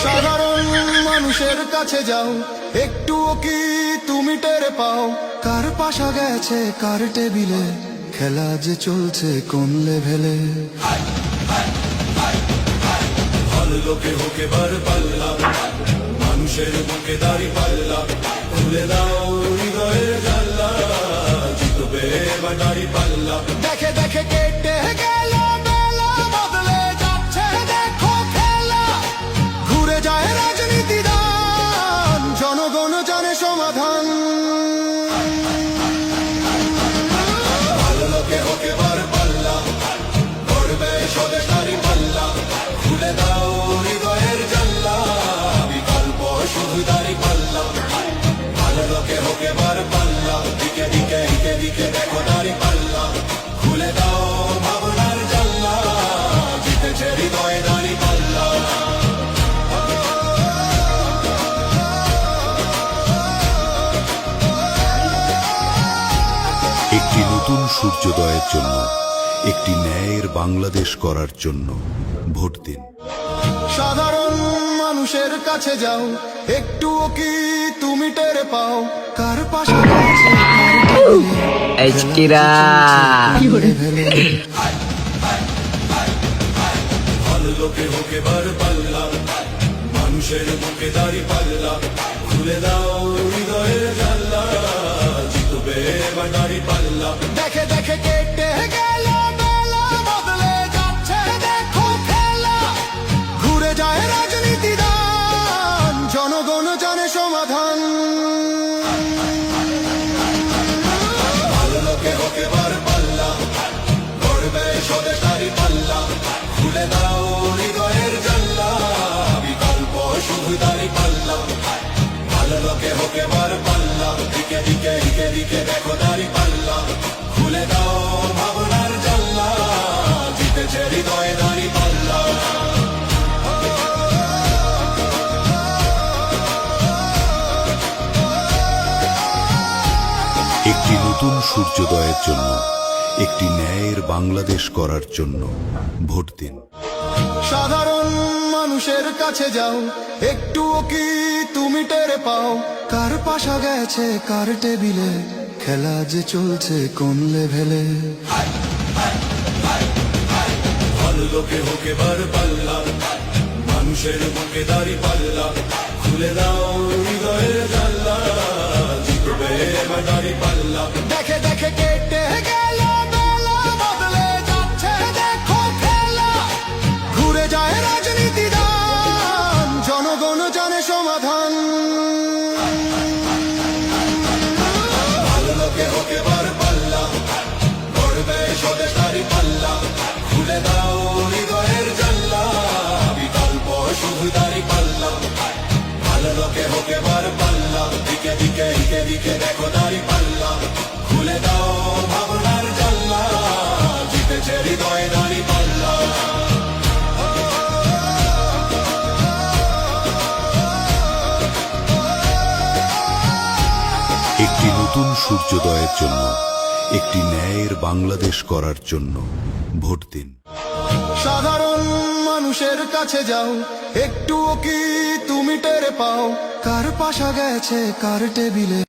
সাধারণ মানুষের কাছে যাও, একটুও কি তুমি টের পাও? কার পাশা গেছে কার টেবিলে, খেলা যে চলছে কোন লেভেলে। ভালো লোকে হোকে বার পাল্লা, মানুষের বুকে দাড়ি পাল্লা, খুলে দাও হৃদয়ের জানলা, জিতবে বা দাড়ি পাল্লা। দেখে দেখে কেটে গেল বেলা, বদলে যাচ্ছে দেখো খেলা। ঘুরে যায় রাজনীতি দান, জনগণ জানে সমাধান। ভালো লোকে হোকে বার পাল্লা, করবে স্বদেশ দাড়ি পাল্লা, খুলে দাও হৃদয়ের জানলা, বিকল্প শুধু দাড়ি পাল্লা। ভালো লোকে হোকে বার পাল্লা, দিকে দিকে দিকে দিকে দেখো দাড়ি পাল্লা, খুলে দাও ভাবনার জানলা, জিতেছে হৃদয়ে দাড়ি পাল্লা। একটি নতুন সূর্যোদয়ের জন্য, একটি ন্যায়ের বাংলাদেশ করার জন্য ভোট দিন। সাধারণ মানুষের কাছে যাও, একটুও কি তুমি টের পাও? কার পাশা গেছে কার টেবিলে, ভালো লোকে হোকে বার পাল্লা, মানুষের বুকে দাড়ি পাল্লা, খুলে দাও হৃদয়ের জানলা, জিতবে বা দাড়ি পাল্লা। দেখে দেখে কেটে গেল বেলা, বদলে যাচ্ছে দেখো খেলা। ঘুরে যায় রাজনীতি দান, জনগণ জানে সমাধান। ভালো লোকে হোকে বার পাল্লা, করবে স্বদেশ দাড়ি পাল্লা, খুলে দাও হৃদয়ের জানলা, বিকল্প শুধু দাড়ি পাল্লা। ভালো লোকে হোকে বার পাল্লা, দিকে দিকে দিকে দিকে দেখো দাড়ি পাল্লা, খুলে দাও ভাবনার জানলা, জিতেছে হৃদয়ে দাড়ি পাল্লা। একটি নতুন সূর্যোদয়ের জন্য, একটি ন্যায়ের বাংলাদেশ করার জন্য ভোট দিন। সাধারণ মানুষের কাছে যাও, একটুও কি তুমি টের পাও? কার পাশা গেছে কার টেবিলে, খেলা যে চলছে কোন লেভেলে। ভালো লোকে হোকে বার পাল্লা, মানুষের বুকে দাড়ি পাল্লা, খুলে দাও হৃদয়ের জানলা, জিতবে বা দাড়ি পাল্লা। দেখে দেখে কেটে গেল বেলা, বদলে যাচ্ছে দেখো খেলা। ঘুরে যায় রাজনীতি দান, জনগণ জানে সমাধান। ভালো লোকে হোকে বার পাল্লা, করবে স্বদেশ দাড়ি পাল্লা, খুলে দাও হৃদয়ের জানলা, বিকল্প শুধু দাড়ি পাল্লা। ভালো লোকে হোকে বার পাল্লা, দিকে দিকে দিকে দিকে দেখো দাড়ি পাল্লা, খুলে দাও ভাবনার জানলা, জিতেছে হৃদয়ে দাড়ি পাল্লা। একটি নতুন সূর্যোদয়ের জন্য, একটি ন্যায়ের বাংলাদেশ করার জন্য ভোট দিন। সাধারণ মানুষের কাছে যাও, একটুও কি তুমি টের পাও? কার পাশা গেছে কার টেবিলে।